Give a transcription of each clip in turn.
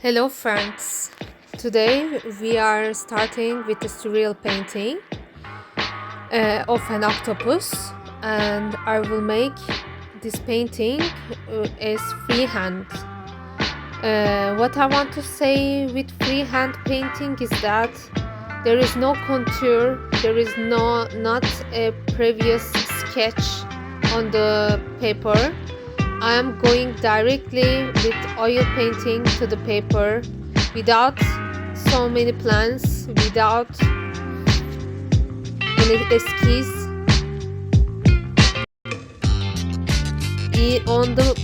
Hello friends, today we are starting with the surreal painting of an octopus, and I will make this painting as freehand. What I want to say with freehand painting is that there is no contour, there is not a previous sketch on the paper. I am going directly with oil painting to the paper without so many plans, without any esquisse on the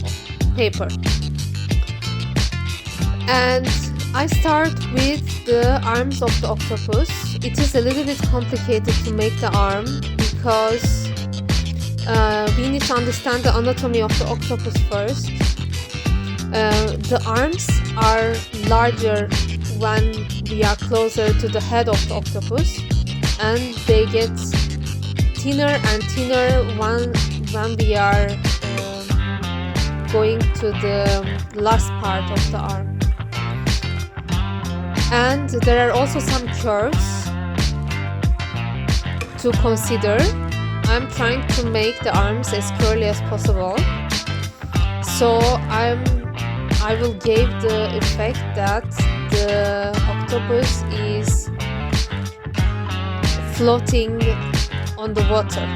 paper. And I start with the arms of the octopus. It is a little bit complicated to make the arm because we need to understand the anatomy of the octopus first. The arms are larger when we are closer to the head of the octopus, and they get thinner and thinner when we are going to the last part of the arm. And there are also some curves to consider. I'm trying to make the arms as curly as possible, so I will give the effect that the octopus is floating on the water.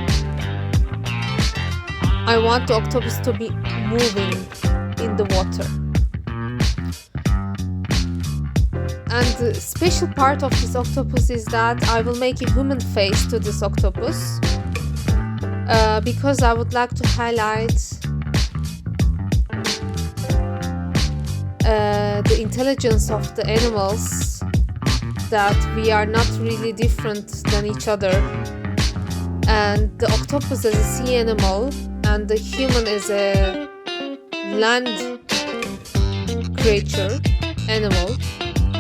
I want the octopus to be moving in the water. And the special part of this octopus is that I will make a human face to this octopus. Because I would like to highlight the intelligence of the animals, that we are not really different than each other, and the octopus is a sea animal and the human is a land creature, animal.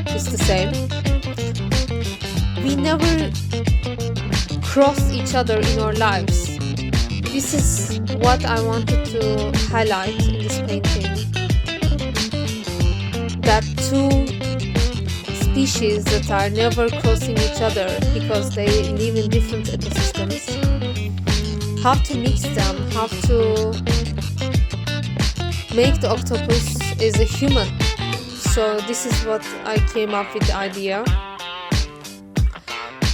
It's the same. We never cross each other in our lives. This is what I wanted to highlight in this painting, that two species that are never crossing each other because they live in different ecosystems have to mix them, have to make the octopus as a human. So this is what I came up with the idea.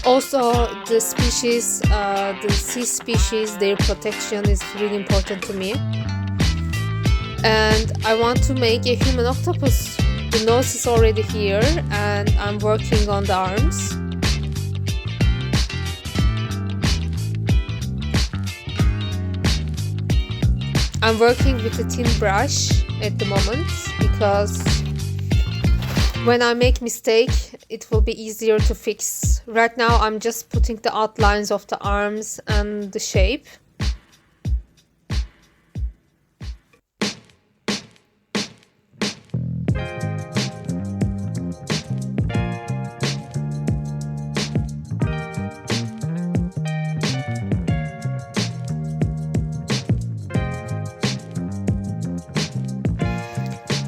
Also, the species, the sea species, their protection is really important to me. And I want to make a human octopus. The nose is already here and I'm working on the arms. I'm working with a thin brush at the moment because when I make mistake, it will be easier to fix. Right now I'm just putting the outlines of the arms and the shape.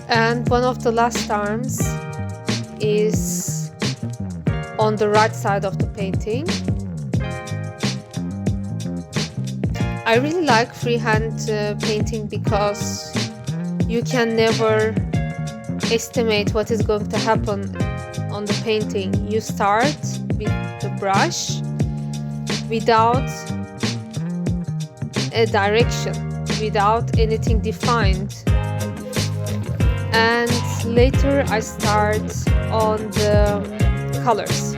And one of the last arms is on the right side of the painting. I really like freehand painting because you can never estimate what is going to happen on the painting. You start with the brush without a direction, without anything defined. And later I start on the colors.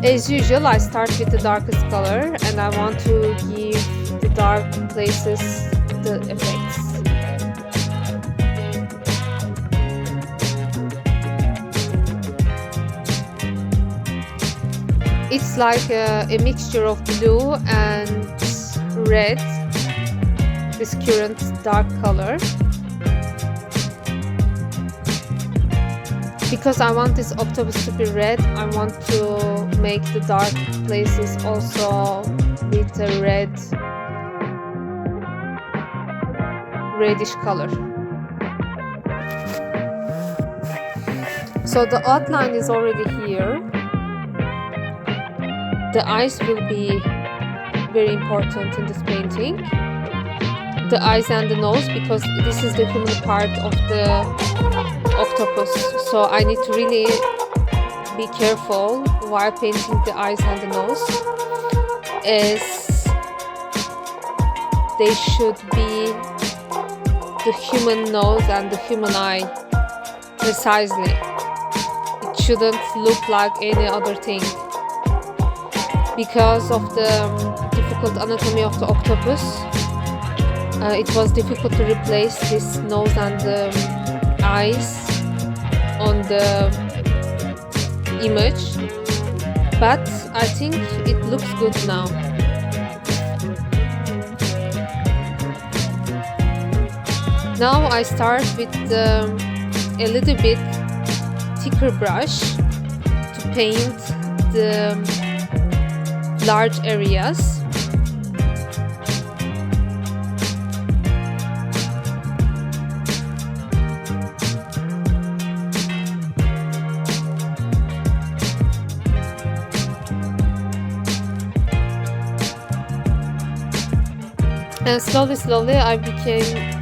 As usual, I start with the darkest color and I want to give the dark places the effects. It's like a mixture of blue and red, this current dark color. Because I want this octopus to be red, I want to make the dark places also with a reddish color. So the outline is already here. The eyes will be very important in this painting. The eyes and the nose, because this is the human part of the octopus. So I need to really be careful while painting the eyes and the nose, as they should be the human nose and the human eye precisely. It shouldn't look like any other thing. Because of the difficult anatomy of the octopus, it was difficult to replace this nose and the eyes on the image, but I think it looks good now. Now I start with a little bit thicker brush to paint the large areas. And slowly I became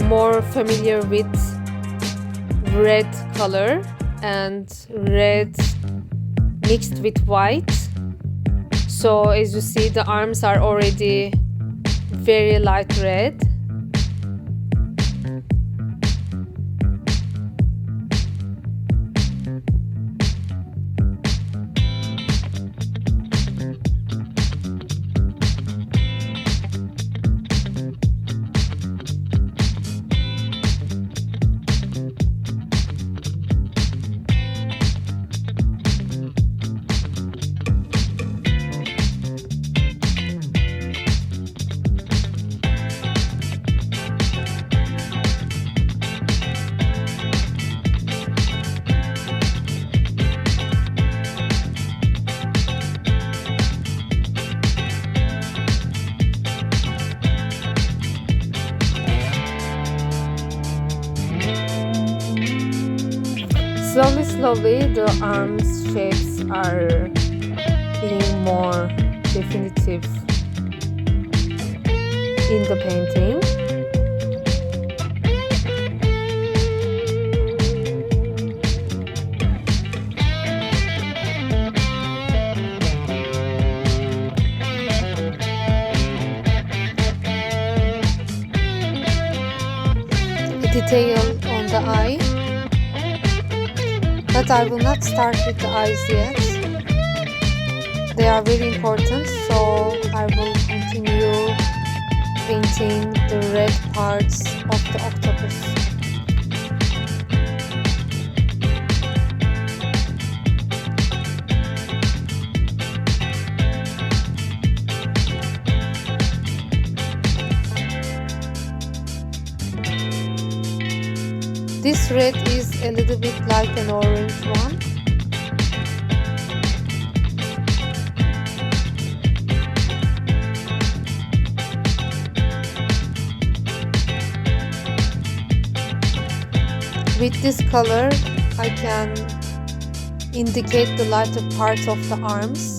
more familiar with red color and red mixed with white. So as you see, the arms are already very light red. Slowly the arms shapes are being more definitive in the painting. A detail on the eye. But I will not start with the eyes yet. They are very important, so I will continue painting the red parts of the octopus. This red is a little bit like an orange one. With this color, I can indicate the lighter parts of the arms.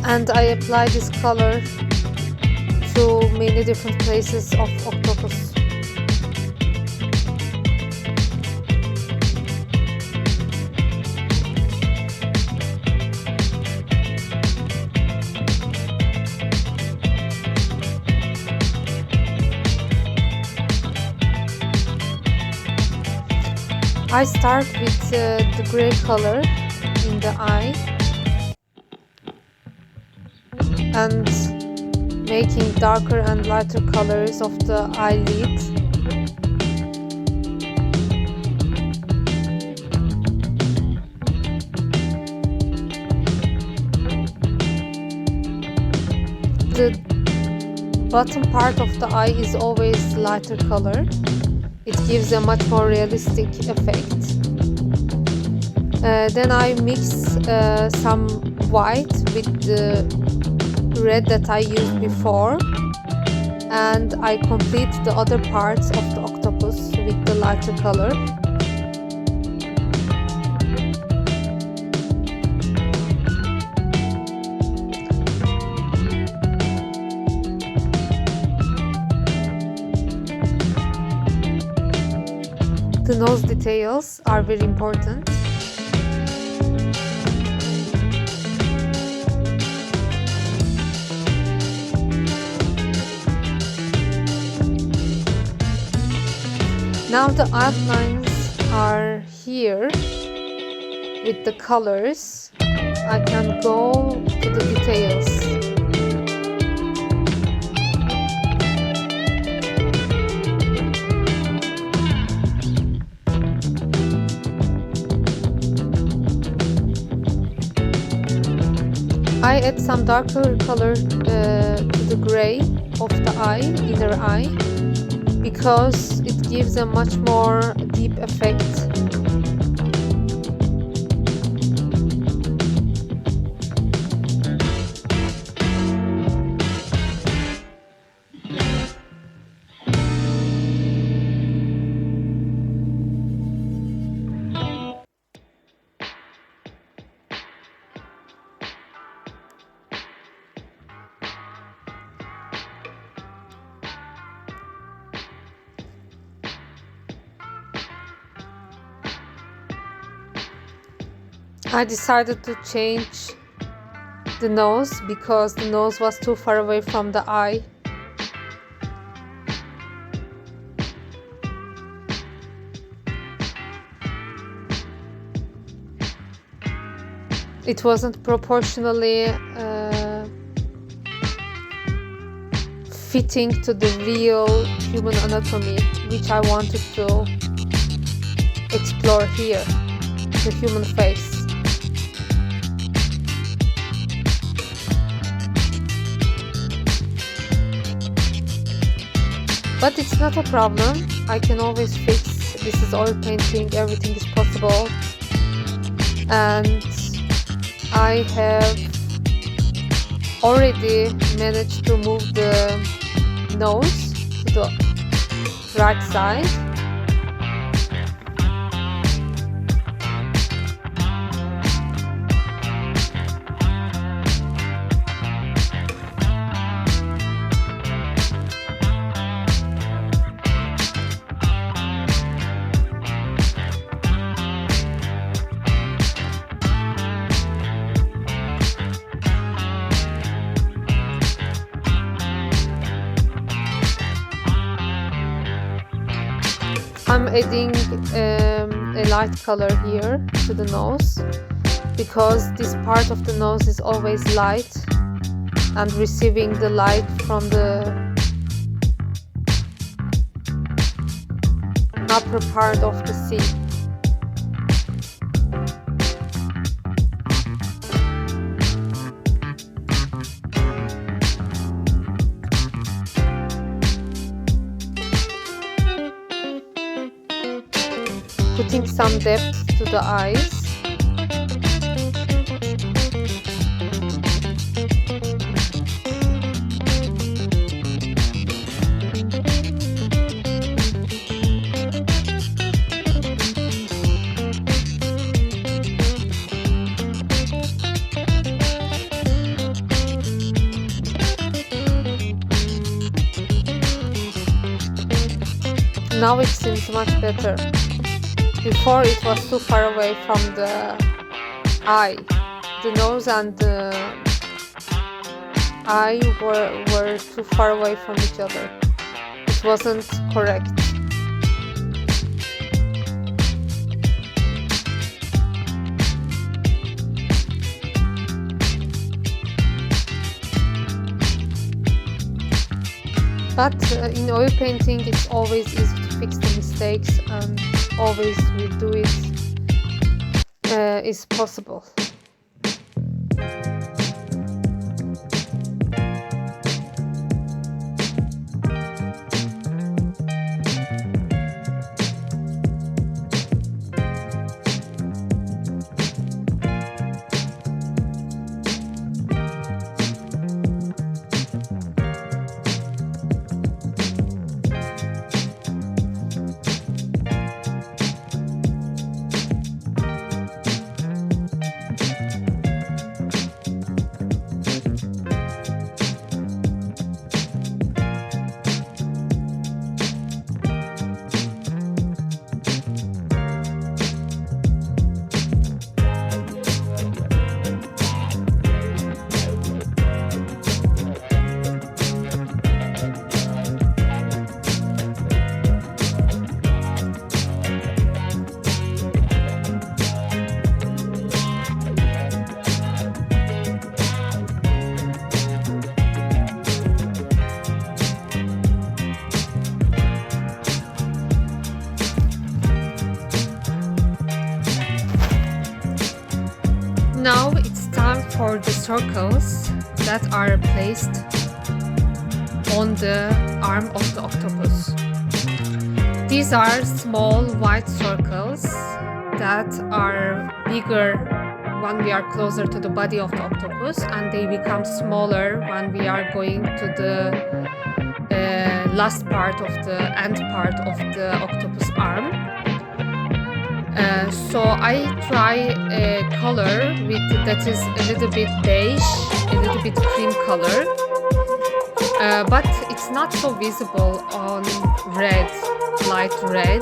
And I apply this color to many different places of octopus. I start with the gray color in the eye. and making darker and lighter colors of the eyelid. The bottom part of the eye is always lighter color. It gives a much more realistic effect. Then I mix some white with the red that I used before, and I complete the other parts of the octopus with the lighter color. The nose details are very important. Now the outlines are here with the colors. I can go to the details. I add some darker color to the gray of the eye, inner eye, because it gives a much more deep effect. I decided to change the nose because the nose was too far away from the eye. It wasn't proportionally fitting to the real human anatomy, which I wanted to explore here, the human face. But it's not a problem, I can always fix. This is oil painting, everything is possible. And I have already managed to move the nose to the right side. I'm adding a light color here to the nose because this part of the nose is always light and receiving the light from the upper part of the sea. Putting some depth to the eyes. Now it seems much better. Before it was too far away from the eye. The nose and the eye were too far away from each other. It wasn't correct. But in oil painting, it's always easy to fix the mistakes, and always redo it is possible. Now it's time for the circles that are placed on the arm of the octopus. These are small white circles that are bigger when we are closer to the body of the octopus, and they become smaller when we are going to the last part of the end part of the octopus arm. So I try a color that is a little bit beige, a little bit cream color, but it's not so visible on red, light red.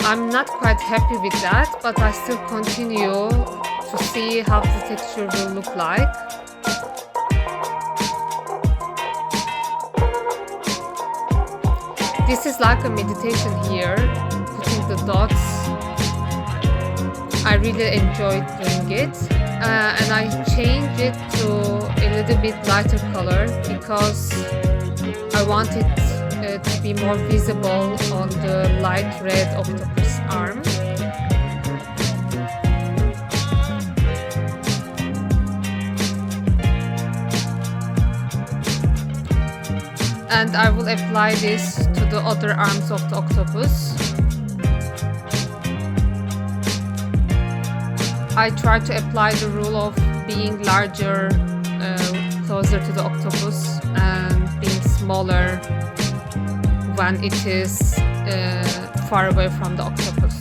I'm not quite happy with that, but I still continue to see how the texture will look like. This is like a meditation here, putting the dots. I really enjoyed doing it, and I changed it to a little bit lighter color because I want it to be more visible on the light red octopus arm. And I will apply this to the other arms of the octopus. I try to apply the rule of being larger closer to the octopus and being smaller when it is far away from the octopus.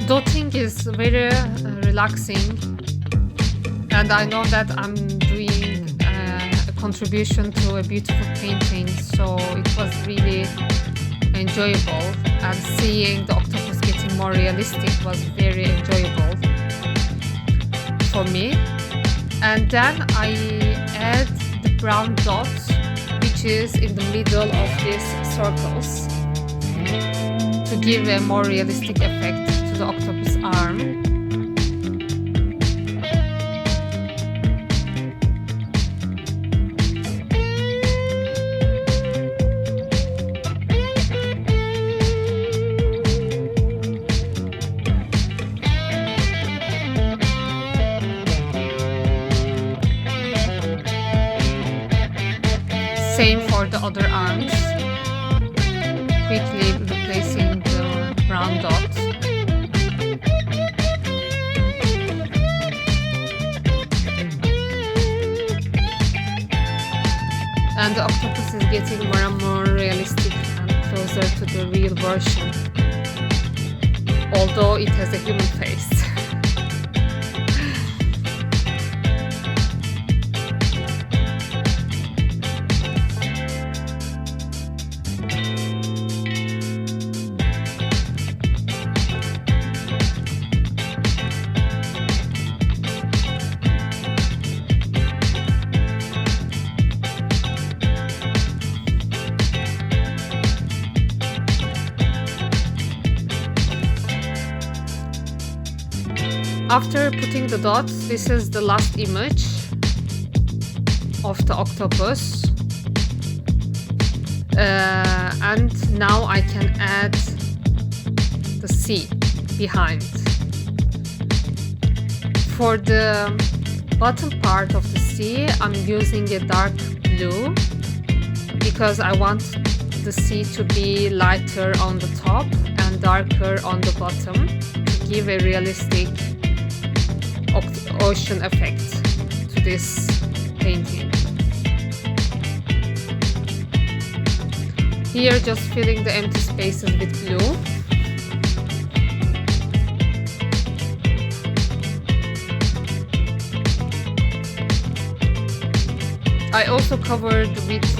Dotting is very relaxing, and I know that I'm doing a contribution to a beautiful painting, so it was really enjoyable, and seeing the octopus getting more realistic was very enjoyable for me. And then I add the brown dot, which is in the middle of these circles, to give a more realistic effect to the octopus arm. Same for the other arms, quickly replacing the brown dot. And the octopus is getting more and more realistic and closer to the real version, although it has a human face. After putting the dots, this is the last image of the octopus. And now I can add the sea behind. For the bottom part of the sea, I'm using a dark blue because I want the sea to be lighter on the top and darker on the bottom to give a realistic ocean effect to this painting. Here, just filling the empty spaces with blue. I also covered with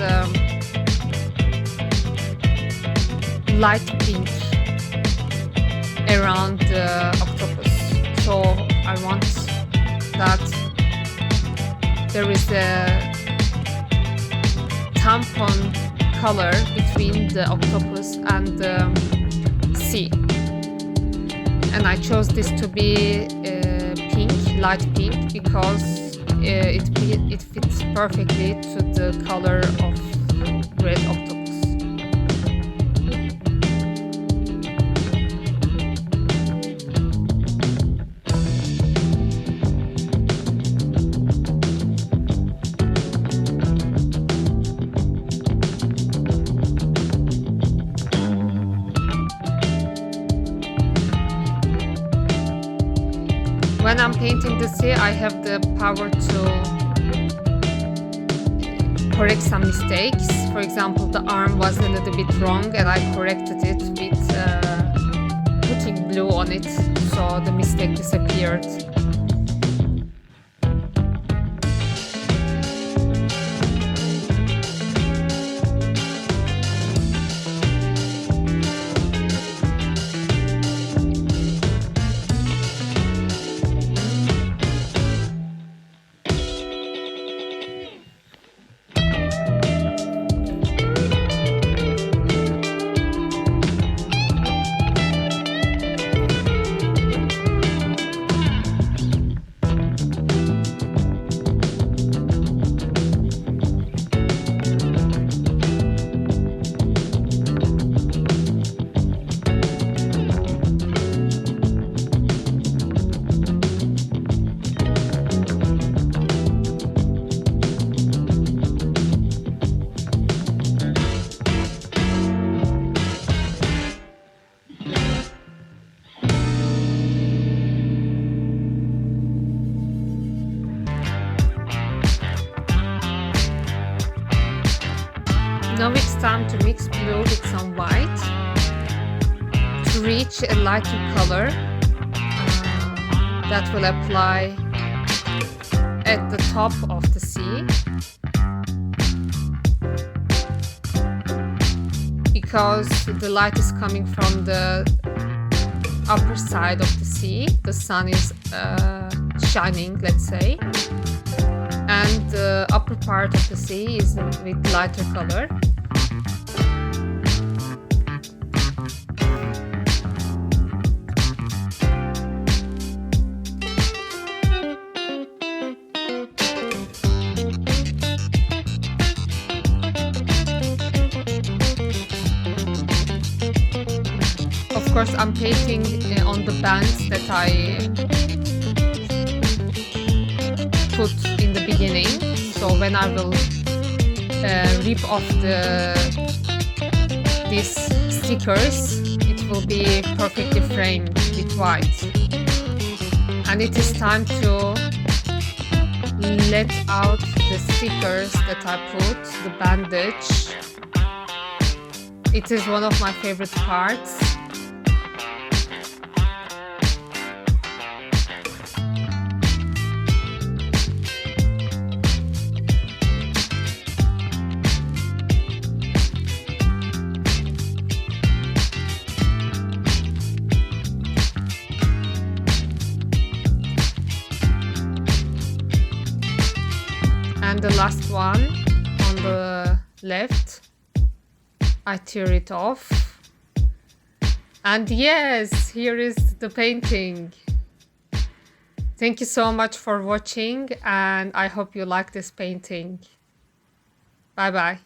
light pink around the octopus. So I want that there is a tampon color between the octopus and the sea. And I chose this to be pink, light pink, because it fits perfectly to the color of red octopus. When I'm painting the sea, I have the power to correct some mistakes. For example, the arm was a little bit wrong and I corrected it with putting blue on it, so the mistake disappeared. Now it's time to mix blue with some white to reach a lighter color that will apply at the top of the sea, because the light is coming from the upper side of the sea. The sun is shining, let's say, and the upper part of the sea is with lighter color. Of course, I'm painting on the bands that I put in the beginning. So when I will rip off these stickers, it will be perfectly framed with white. And it is time to let out the stickers that I put, the bandage. It is one of my favorite parts. And the last one on the left, I tear it off. And yes, here is the painting. Thank you so much for watching, and I hope you like this painting. Bye bye.